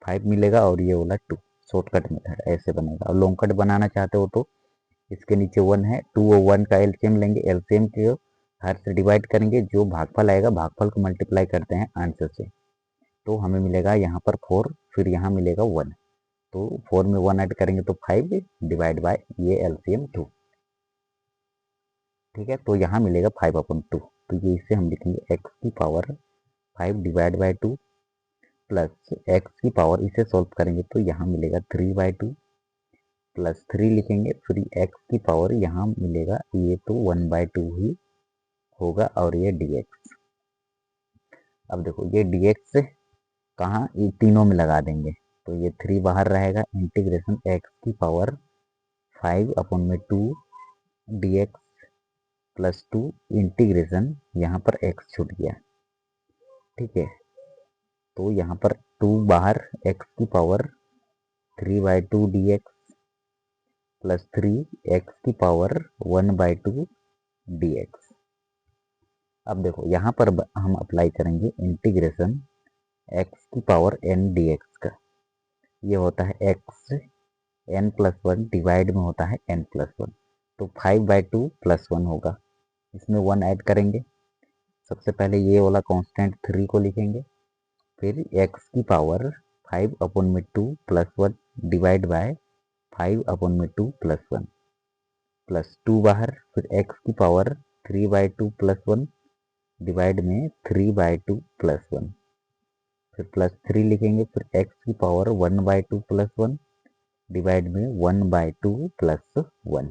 5 मिलेगा और ये वाला 2। शॉर्टकट मेथड ऐसे बनेगा। और लॉन्ग कट बनाना चाहते हो तो इसके नीचे 1 है, 2 और 1 का एलसीएम लेंगे, एलसीएम के हर से डिवाइड करेंगे, जो भागफल आएगा भागफल को मल्टीप्लाई करते हैं आंसर से, तो हमें मिलेगा यहाँ पर 4, फिर यहाँ मिलेगा 1, तो 4 में 1 ऐड करेंगे तो 5 डिवाइड बाय ये एलसीएम 2। ठीक है, तो यहाँ मिलेगा 5/2, तो ये इसे हम लिखेंगे एक्स की power 5 divide by 2 plus x की पावर, इसे सॉल्व करेंगे तो यहाँ मिलेगा 3/2 प्लस 3 लिखेंगे, फिर एक्स की पावर यहाँ मिलेगा, ये तो 1/2 ही होगा और ये dx। अब देखो ये dx कहाँ, ये तीनों में लगा देंगे, तो ये 3 बाहर रहेगा, इंटीग्रेशन एक्स की पावर 5/2 dx प्लस 2 इंटीग्रेशन यहाँ पर x छूट गया। ठीक है, तो यहाँ पर 2 बाहर, x की पावर 3/2 dx प्लस 3 एक्स की पावर 1/2 dx। अब देखो यहाँ पर हम अप्लाई करेंगे इंटीग्रेशन एक्स की पावर n dx का, ये होता है x n+1 डिवाइड में होता है n+1, तो 5/2 प्लस 1 होगा, इसमें 1 ऐड करेंगे। सबसे पहले ये वाला कांस्टेंट 3 को लिखेंगे, फिर x की power 5/2 plus 1 divide by 5/2 plus 1 plus 2 बाहर, फिर x की पावर 3/2 प्लस 1 डिवाइड में 3/2 प्लस 1, फिर प्लस 3 लिखेंगे, फिर x की पावर 1/2 प्लस 1 डिवाइड में 1/2 प्लस 1।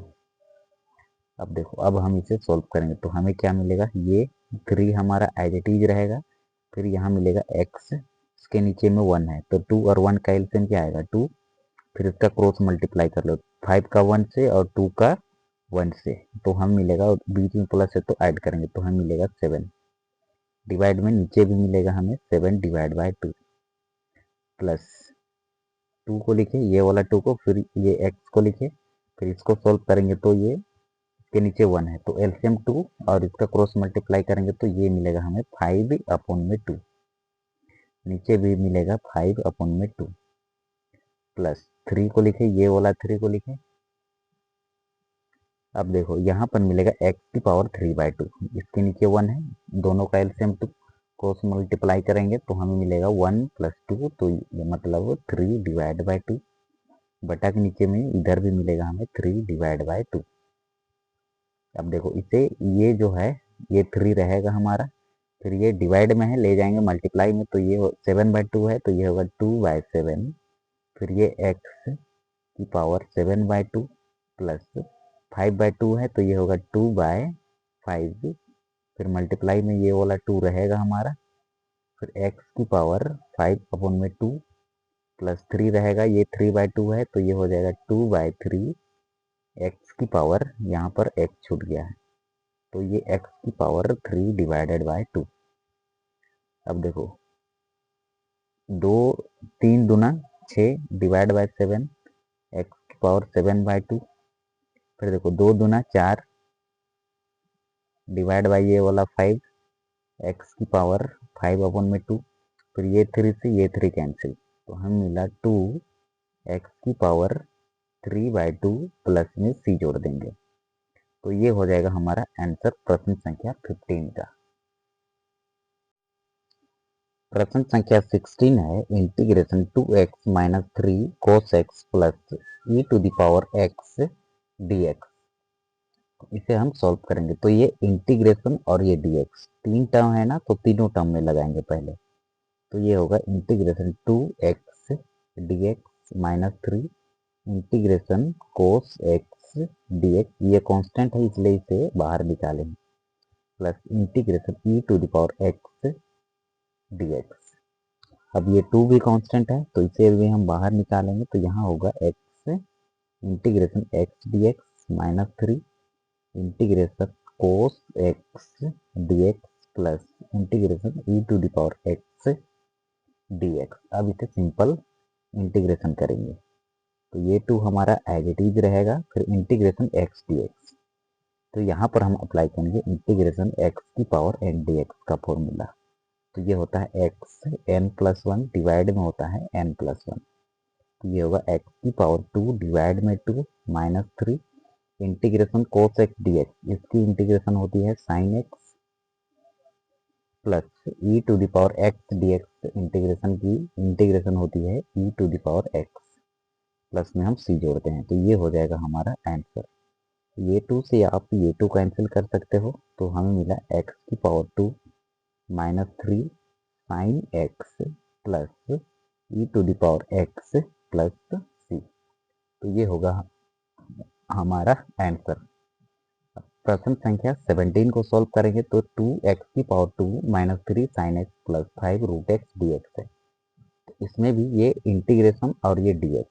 अब देखो अब हम इसे सॉल्व करेंगे तो हमें क्या मिलेगा, ये 3 हमारा एज इट इज रहेगा, फिर यहाँ मिलेगा x, इसके नीचे में 1 है तो 2 और 1 का एलसीएम क्या आएगा 2, फिर इसका क्रॉस मल्टीप्लाई कर लो 5 का 1 से और 2 का 1 से, तो हम मिलेगा, बीच में प्लस है तो ऐड करेंगे तो हमें मिलेगा 7 डिवाइड में नीचे भी मिलेगा हमें 7 डिवाइड बाय 2 प्लस 2 को लिखे, ये वाला 2 को, फिर ये x को लिखे, फिर इसको सॉल्व करेंगे तो ये के नीचे 1 है तो एलसीएम 2 और इसका क्रॉस मल्टीप्लाई करेंगे तो ये मिलेगा हमें 5/2, नीचे भी मिलेगा 5/2 प्लस 3 को लिखे, ये वाला 3 को लिखे। अब देखो यहाँ पर मिलेगा x की पावर 3/2, इसके नीचे 1 है, दोनों का एलसीएम 2 क्रॉस मल्टीप्लाई करेंगे तो हमें मिलेगा 1 प्लस 2, तो ये मतलब 3 डिवाइड बाय 2, बटा के नीचे में इधर भी मिलेगा हमें 3 डिवाइड बाय 2। अब देखो इसे, ये जो है ये 3 रहेगा हमारा, फिर ये डिवाइड में है, ले जाएंगे मल्टीप्लाई में, तो ये 7/2 है तो ये होगा 2/7, फिर ये x की पावर 7/2 प्लस 5/2 है तो ये होगा 2/5, फिर मल्टीप्लाई में ये वाला 2 रहेगा हमारा, फिर x की पावर 5/2 प्लस 3 रहेगा, ये 3/2 है तो ये हो जाएगा 2/3, x की पावर यहाँ पर x छूट गया है तो ये x की पावर 3 डिवाइडेड बाय 2। अब देखो 2 3 दूना 6 डिवाइड बाय 7, एक्स की पावर 7/2, फिर देखो 2 दूना 4 डिवाइड बाय ये वाला 5, एक्स की पावर 5/2, फिर ये 3 से ये 3 कैंसिल, तो हम मिला 2 एक्स की पावर 3/2 प्लस में c जोड़ देंगे, तो ये हो जाएगा हमारा आंसर प्रश्न संख्या 15 का। प्रश्न संख्या 16 है integration 2x minus 3 cos x plus e to the power x dx। इसे हम सॉल्व करेंगे, तो ये इंटीग्रेशन और ये dx तीन टर्म है ना, तो तीनों टर्म में लगाएंगे पहले। तो ये होगा integration 2x dx minus 3 integration cos x dx, ये कांस्टेंट है इसलिए इसे बाहर निकालें, plus integration e to the power x dx। अब ये 2 भी कांस्टेंट है तो इसे भी हम बाहर निकालेंगे, तो यहाँ होगा x integration x dx minus 3 integration cos x dx plus integration e to the power x dx। अब इसे सिंपल इंटीग्रेशन करेंगे, तो ये 2 हमारा एज इट इज रहेगा, फिर इंटीग्रेशन x dx। तो यहाँ पर हम अप्लाई करेंगे इंटीग्रेशन x की पावर n dx का फॉर्मूला। तो ये होता है x n+1 डिवाइड में होता है n+1, तो ये होगा x की पावर 2 डिवाइड में 2 minus 3 integration cos x dx, इसकी इंटीग्रेशन होती है sin x plus e to the power x dx, integration की इंटीग्रेशन होती है e to the power x, plus में हम c जोड़ते हैं, तो ये हो जाएगा हमारा आंसर। ये 2 से आप ये 2 कैंसिल कर सकते हो, तो हमें मिला x की power 2 minus 3 sine x plus e to the power x plus c, तो ये होगा हमारा आंसर। प्रश्न संख्या 17 को सॉल्व करेंगे, तो 2x की power 2 minus 3 sine x plus 5 root x dx है। इसमें भी ये इंटीग्रेशन और ये dx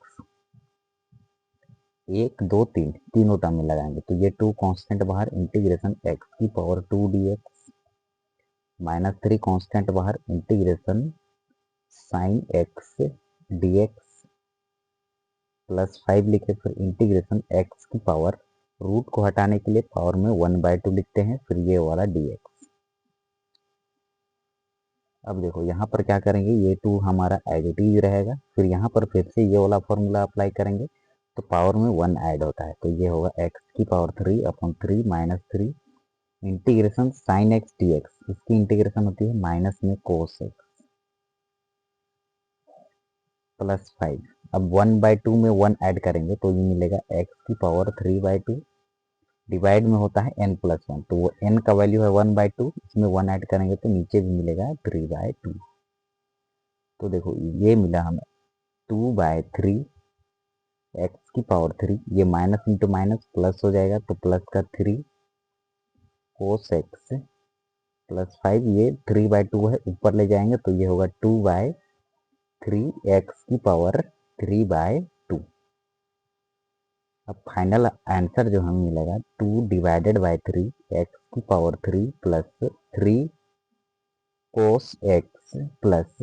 1 2 3 तीनों टर्म में लगाएंगे, तो ये 2 कांस्टेंट बाहर, इंटीग्रेशन x की पावर 2 dx माइनस 3 कांस्टेंट बाहर, integration sine x dx plus 5 लिखे, फिर इंटीग्रेशन x की पावर, रूट को हटाने के लिए पावर में 1/2 लिखते हैं, फिर ये वाला dx। अब देखो यहाँ पर क्या करेंगे, ये 2 हमारा एज इट इज रहेगा, फिर यहाँ पर फिर से ये वाला फॉर्मूला अप्लाई करेंगे, तो पावर में 1 ऐड होता है, तो ये होगा x की power 3/3 minus 3 integration sine x dx, इसकी इंटीग्रेशन होती है माइनस में cos x प्लस 5। अब 1/2 में 1 ऐड करेंगे, तो ये मिलेगा x की पावर 3/2 डिवाइड में होता है n+1, तो वो n का वैल्यू है 1/2, इसमें 1 ऐड करेंगे तो नीचे भी मिलेगा 3/2। तो देखो ये मिला हमें 2/3 x की पावर 3, ये माइनस इंटू माइनस प्लस हो जाएगा, तो प्लस का 3 cos x प्लस 5, ये 3/2 है, ऊपर ले जाएंगे तो ये होगा 2/3 x की पावर 3/2। अब फाइनल आंसर जो हमें मिलेगा 2 डिवाइडेड बाई 3 x की power 3 plus 3 cos x plus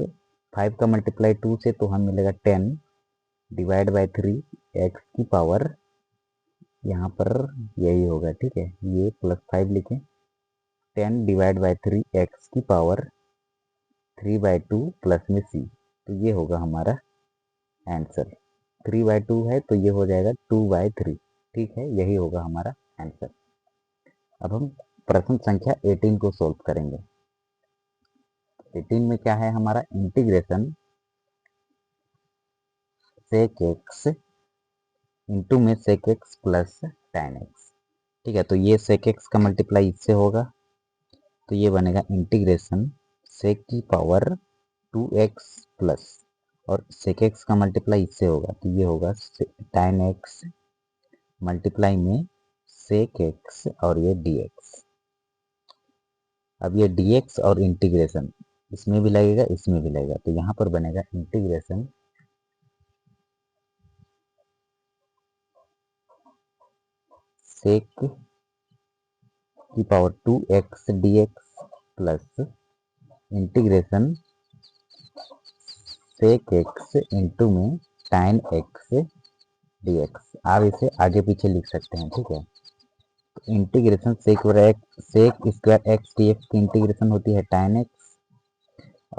5 का मल्टीप्लाई 2 से, तो हमें मिलेगा 10 डिवाइड बाई 3 x की पावर, यहाँ पर यही होगा, ठीक है, ये प्लस 5 लिखें, 10 डिवाइड बाई 3 x की पावर 3/2 प्लस में c, तो ये होगा हमारा आंसर। 3/2 है तो ये हो जाएगा 2/3, ठीक है, यही होगा हमारा आंसर। अब हम प्रश्न संख्या 18 को सोल्व करेंगे। 18 में क्या है हमारा, इंटीग्रेशन sec x इंटू में sec x plus tan x, ठीक है, तो ये sec x का मल्टीप्लाई इससे होगा, तो ये बनेगा इंटीग्रेशन sec की पावर 2x प्लस, और sec x का मल्टीप्लाई इससे होगा, तो ये होगा tan x मल्टीप्लाई में sec x और ये dx। अब ये dx और इंटीग्रेशन इसमें भी लगेगा, इसमें भी लगेगा, तो यहाँ पर बनेगा इंटीग्रेशन sec की power 2x dx plus integration sec x into में tan x dx। आप इसे आगे पीछे लिख सकते हैं, ठीक है। तो integration sec square x dx की इंटीग्रेशन होती है tan x,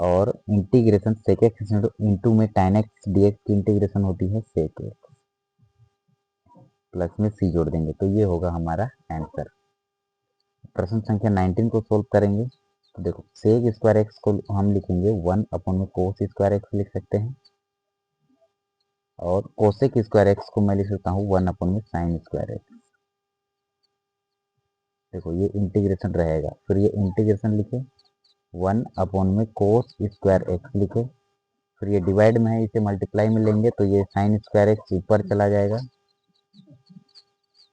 और इंटीग्रेशन sec x इंटू में tan x dx की इंटीग्रेशन होती है sec x। प्लस में सी जोड़ देंगे, तो ये होगा हमारा आंसर। प्रश्न संख्या 19 को सोल्व करेंगे। तो देखो सेक स्क्वायर एक्स को हम लिखेंगे 1 अपॉन में कोस स्क्वायर एक्स लिख सकते हैं, और कोसेक स्क्वायर एक्स को मैं लिख सकता हूँ 1 अपॉन में साइन स्क्वायर एक्स। देखो ये इंटीग्रेशन रहेगा, फिर ये इंटीग्रेशन लिखे 1 अपॉन में कोस स्क्वायर एक्स लिखे, फिर ये डिवाइड में है, इसे मल्टीप्लाई में लेंगे तो ये साइन स्क्वायर एक्स ऊपर चला जाएगा,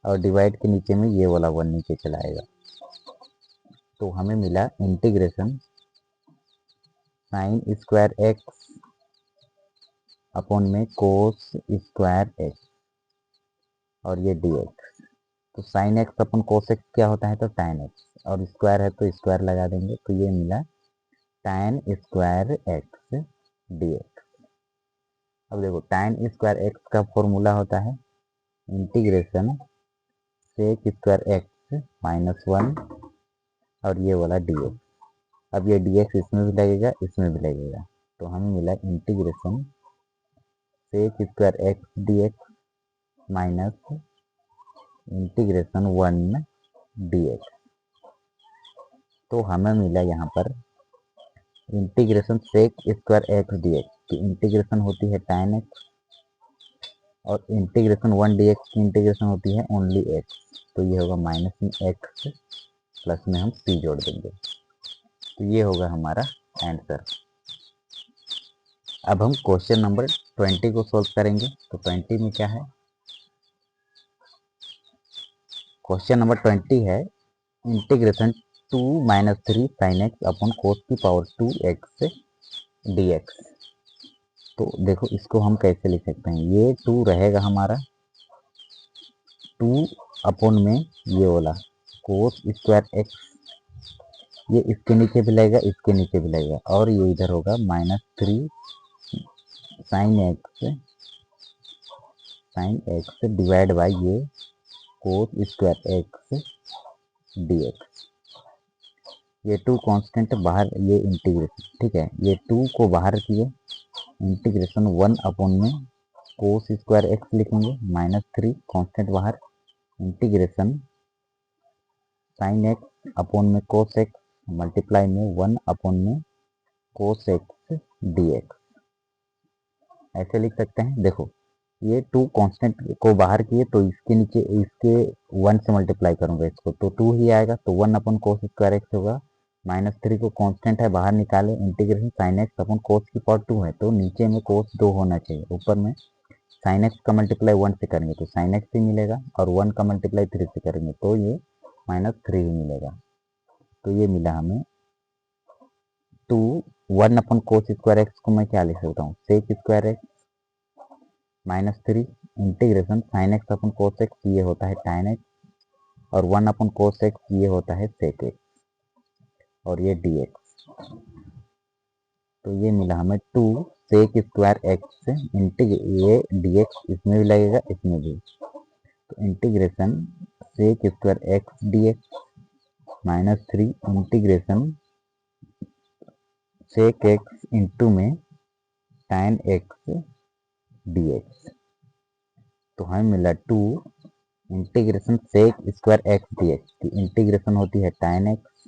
और डिवाइड के नीचे में ये वाला 1 नीचे चला आएगा। तो हमें मिला integration sine square x upon में कोस स्क्वायर एक्स, और ये dx। तो sign X upon cos x क्या होता है, तो tan एक्स, और स्क्वायर है तो स्क्वायर लगा देंगे, तो ये मिला tan स्क्वायर एक्स dx। अब देखो tan स्क्वायर एक्स का फॉर्मूला होता है integration sec square x minus 1, और ये वाला dx। अब ये dx इसमें भी लगेगा, इसमें भी लगेगा, तो हमें मिला integration sec square x dx minus integration 1 dx। तो हमें मिला यहाँ पर integration sec square x dx की इंटीग्रेशन होती है tan x, और इंटीग्रेशन 1 dx की इंटीग्रेशन होती है ओनली x। तो ये होगा माइनस में x, प्लस में हम c जोड़ देंगे, तो ये होगा हमारा आंसर। अब हम क्वेश्चन नंबर 20 को सॉल्व करेंगे। तो 20 में क्या है, क्वेश्चन नंबर 20 है integration 2 minus 3 sine x upon कोस की पावर 2x dx। तो देखो इसको हम कैसे लिख सकते हैं, ये 2 रहेगा हमारा 2 अपॉन में ये वाला कोस स्क्वायर एक्स, ये इसके नीचे भी लगेगा, इसके नीचे भी लगेगा, और ये इधर होगा minus 3 sine x divide by ये कोस स्क्वायर एक्स dx। ये 2 कांस्टेंट बाहर, ये इंटीग्रेशन, ठीक है, ये 2 को बाहर किए, इंटीग्रेशन 1 अपॉन में कोस स्क्वायर एक्स लिखेंगे माइनस 3 कांस्टेंट बाहर, इंटीग्रेशन साइन एक्स अपॉन में कोस एक्स मल्टीप्लाई में 1 अपॉन में कोस एक्स dx। ऐसे लिख सकते हैं। देखो ये 2 कांस्टेंट को बाहर किए, तो इसके नीचे इसके 1 से मल्टीप्लाई करूंगा इसको, तो 2 ही आएगा, तो 1 अपॉन कोस स्क्वायर एक्स होगा, माइनस 3 को कांस्टेंट है बाहर निकाले, इंटीग्रेशन साइन एक्स अपॉन कोस की पावर 2 है, तो नीचे में कोस 2 होना चाहिए, ऊपर में साइन एक्स का मल्टीप्लाई 1 से करेंगे तो साइन एक्स ही मिलेगा, और 1 का मल्टीप्लाई 3 से करेंगे तो ये माइनस 3 ही मिलेगा। तो ये मिला हमें 2 1 अपन कोस स्क्वायर एक्स को मैं क्या लिख सकता हूँ, sec square x minus 3 integration sine X upon cos X, ये होता है tan एक्स, और 1 अपन कोस एक्स ये होता है सेक एक्स, और ये dx। तो ये मिला हमें 2 सेक स्क्वायर एक्स ये dx इसमें भी लगेगा, इसमें भी, तो integration sec square x dx minus 3 integration sec x into में tan एक्स dx। तो हमें मिला 2 integration sec square x dx की इंटीग्रेशन होती है tan x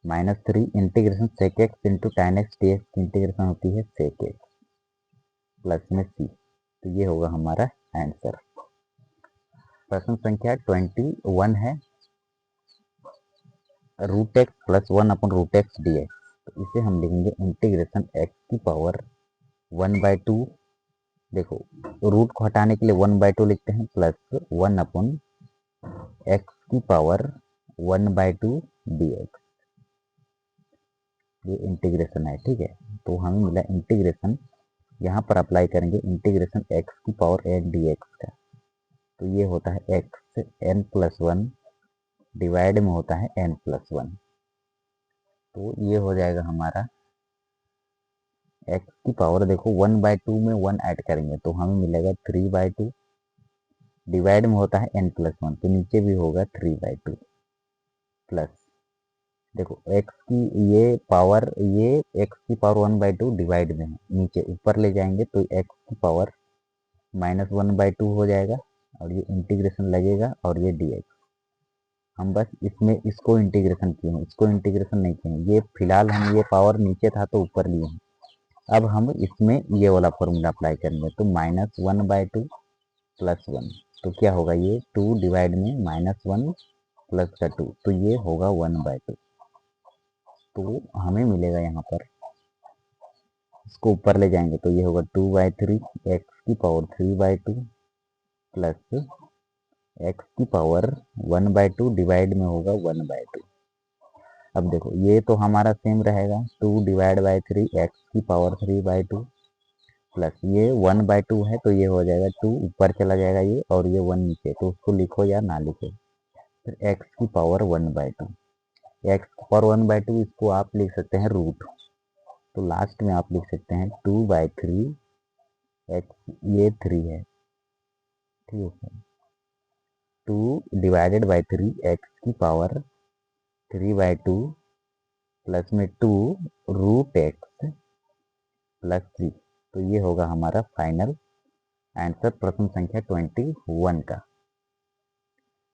minus 3 integration sec x into tan x dx की इंटीग्रेशन होती है सेक एक्स प्लस में c। तो ये होगा हमारा आंसर। प्रश्न संख्या 21 है root x plus 1 upon root x dx। तो इसे हम लिखेंगे इंटीग्रेशन एक्स की पावर 1/2। देखो रूट को हटाने के लिए 1/2 लिखते हैं, प्लस 1 अपन एक्स की पावर 1/2 dx। ये इंटीग्रेशन है, ठीक है। तो हमें मिला इंटीग्रेशन, यहाँ पर अप्लाई करेंगे इंटीग्रेशन एक्स की पावर n dx का, तो ये होता है x n प्लस 1 डिवाइड में होता है n प्लस 1। तो ये हो जाएगा हमारा x की पावर, देखो 1/2 में 1 ऐड करेंगे तो हमें मिलेगा 3/2 डिवाइड में होता है n प्लस 1, तो नीचे भी होगा 3/2 प्लस, देखो x की ये पावर, ये x की पावर 1/2 डिवाइड में है, नीचे ऊपर ले जाएंगे तो x की पावर -1/2 हो जाएगा, और ये इंटीग्रेशन लगेगा और ये dx। हम बस इसमें इसको इंटीग्रेशन किए हैं, इसको इंटीग्रेशन नहीं किए हैं। ये फिलहाल हम ये पावर नीचे था तो ऊपर लिए हैं। अब हम इसमें ये वाला फॉर्मूला अप्लाई करेंगे, तो -1/2 + 1, तो क्या होगा ये 2 डिवाइड में -1 + का 2, तो ये होगा 1/2। तो हमें मिलेगा यहाँ पर, इसको ऊपर ले जाएंगे तो ये होगा 2/3 x⁴ प्लस x⁴ डिवाइड में होगा 1/2। अब देखो ये तो हमारा सेम रहेगा, 2/3 x⁴ प्लस ये 1/2 है तो ये हो जाएगा 2 ऊपर चला जाएगा ये, और ये 1 नीचे, तो उसको लिखो या ना लिखो। फिर x⁴ 1/2 इसको आप लिख सकते हैं रूट, तो लास्ट में आप लिख सकते हैं 2/3 x, ये 3 है, ठीक है, 2/3 x⁴ प्लस में 2 √x प्लस 3, तो ये होगा हमारा फाइनल आंसर प्रश्न संख्या 21 का।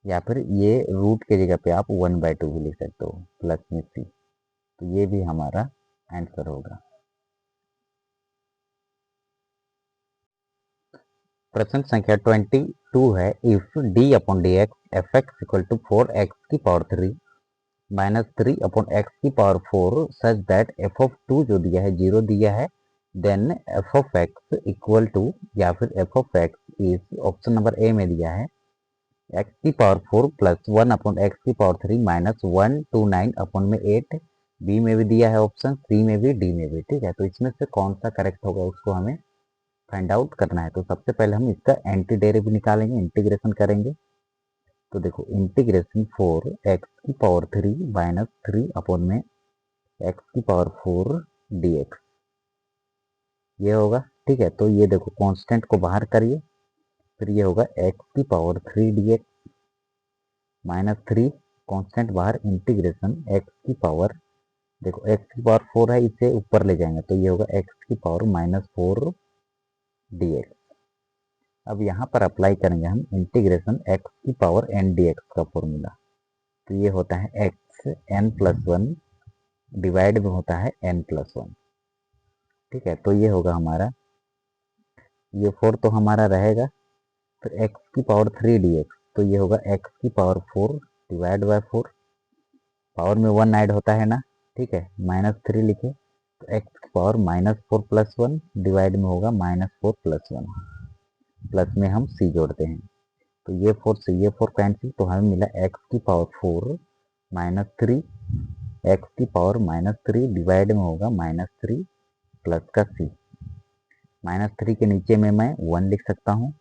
या फिर ये रूट के जगह पे आप 1/2 भी लिख सकते हो प्लस में c, तो ये भी हमारा आंसर होगा। प्रश्न संख्या 22 है, if d/dx f(x) = 4x⁴ -3/x⁴ such that f(2) जो दिया है 0 दिया है, देन f(x) = या फिर f(x) is option number A में दिया है x⁴ + 1/x⁴ -129/8, बी में भी दिया है ऑप्शन, सी में भी, डी में भी, ठीक है। तो इसमें से कौन सा करेक्ट होगा उसको हमें फाइंड आउट करना है। तो सबसे पहले हम इसका एंटी डेरिवेटिव निकालेंगे, इंटीग्रेशन करेंगे। तो देखो इंटीग्रेशन 4x⁴ -3/x⁴ dx ये होगा, ठीक है। तो ये देखो कांस्टेंट को बाहर करिए, फिर ये होगा x⁴ dx -3 कांस्टेंट बाहर, इंटीग्रेशन x⁴, देखो x⁴ है, इसे ऊपर ले जाएंगे तो ये होगा x⁴ -4 dx। अब यहाँ पर अप्लाई करेंगे हम इंटीग्रेशन x⁴ n dx का फॉर्मूला, तो ये होता है xn+1 डिवाइड में होता है n+1, ठीक है। तो ये होगा हमारा, ये 4 तो हमारा रहेगा, फिर x⁴ dx, तो ये होगा x⁴ डिवाइड बाय 4, पावर में 1 ऐड होता है ना, ठीक है, -3 लिखे तो x⁴ -4 + 1 डिवाइड में होगा -4 + 1, प्लस में हम c जोड़ते हैं, तो ये 4 से ये 4 कैंसिल, तो हमें मिला x⁴ -3 x⁴ डिवाइड में होगा -3 प्लस का c, -3 के नीचे में मैं 1 लिख सकता हूँ,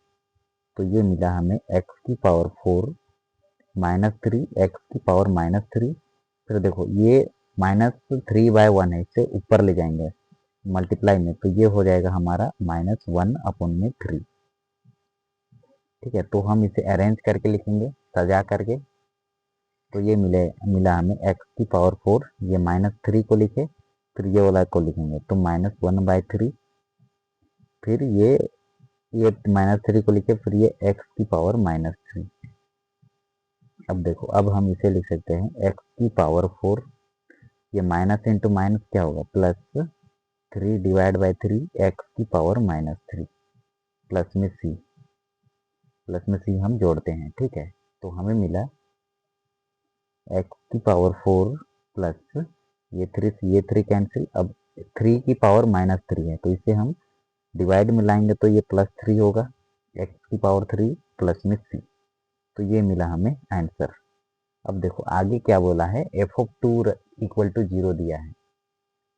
तो ये मिला हमें x⁴ -3 x⁴ फिर देखो ये -3/1 है, इसे ऊपर ले जाएंगे मल्टीप्लाई में, तो ये हो जाएगा हमारा -1/3, ठीक है। तो हम इसे अरेंज करके लिखेंगे, सजा करके, तो ये मिला हमें x⁴, ये -3 को लिखे, फिर ये वाला को लिखेंगे तो -1/3, फिर ये -3 को लिखे, फिर ये x⁴ अब देखो, अब हम इसे लिख सकते हैं x⁴, ये माइनस इंटू माइनस क्या होगा प्लस 3/3 x⁴ प्लस में c हम जोड़ते हैं, ठीक है। तो हमें मिला x⁴ प्लस ये 3 कैंसिल, अब 3 की पावर -3 है, तो इसे हम डिवाइड में लाएंगे तो ये +3 होगा, x⁴ प्लस में c, तो ये मिला हमें आंसर। अब देखो आगे क्या बोला है, f(2) = 0 दिया है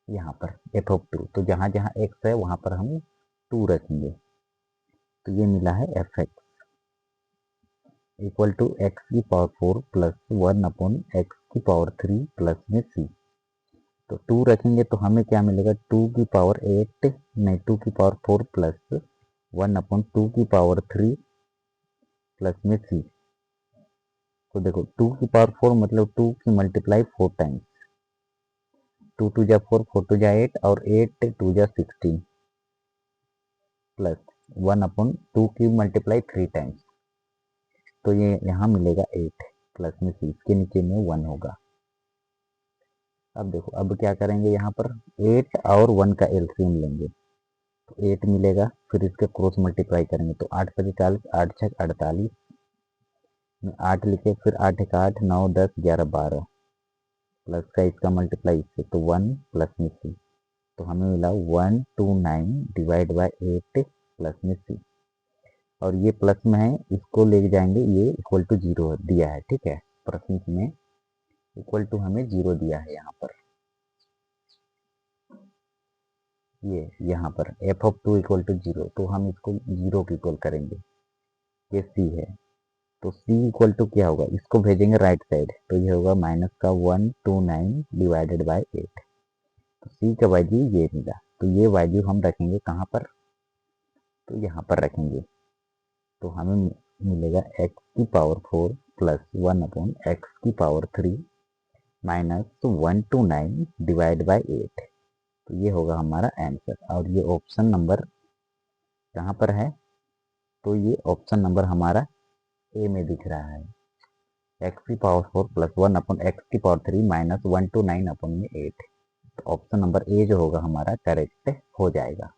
यहाँ पर f(2), तो जहाँ जहाँ x है वहाँ पर हम 2 रखेंगे, तो ये मिला है f(x) = x⁴ plus 1/x⁴ plus में c, तो 2 रखेंगे तो हमें क्या मिलेगा 2⁴ नहीं 2⁴ प्लस 1/2⁴ प्लस में c, तो देखो 2⁴ मतलब 2 की मल्टीप्लाई 4 टाइम्स, 2 2 जा 4, 4 2 जा 8, और 8 2 जा 16 प्लस 1/2 की मल्टीप्लाई 3 टाइम्स, तो ये यहाँ मिलेगा 8 प्लस में सी, इसके नीचे में 1 होगा। अब देखो, अब क्या करेंगे, यहाँ पर 8 और 1 का एलसीएम लेंगे तो 8 मिलेगा, फिर इसके क्रॉस मल्टीप्लाई करेंगे तो 8 पचे 40, 8 छक 48 में 8 लिखे, फिर 8 एक 8, 9 10 11 12 प्लस का इसका मल्टीप्लाई इससे तो 1 प्लस में सी, तो हमें मिला 129 डिवाइड बाय 8 प्लस में सी, और ये प्लस में है, इसको ले जाएंगे, ये इक्वल टू 0 दिया है, ठीक है, प्रश्न में इक्वल टू हमें 0 दिया है यहाँ पर, ये यहाँ पर एफ ऑफ 2 इक्वल टू 0, तो हम इसको 0 की इक्वल करेंगे, ये सी है, तो सी इक्वल टू क्या होगा, इसको भेजेंगे राइट साइड, तो ये होगा माइनस का 129 डिवाइडेड बाय 8, तो सी का वैल्यू ये मिला, तो ये वैल्यू हम रखेंगे कहाँ पर, तो यहाँ पर रखेंगे, तो हमें मिलेगा एक्स की पावर 4 प्लस 1 अपॉन एक्स की पावर 3 माइनस 129 डिवाइड बाय 8, तो ये होगा हमारा आंसर, और ये ऑप्शन नंबर कहाँ पर है, तो ये ऑप्शन नंबर हमारा ए में दिख रहा है, एक्स की पावर 4 प्लस 1 अपॉन एक्स की पावर 3 माइनस 129 अपॉन में 8, तो ऑप्शन नंबर ए जो होगा हमारा करेक्ट हो जाएगा।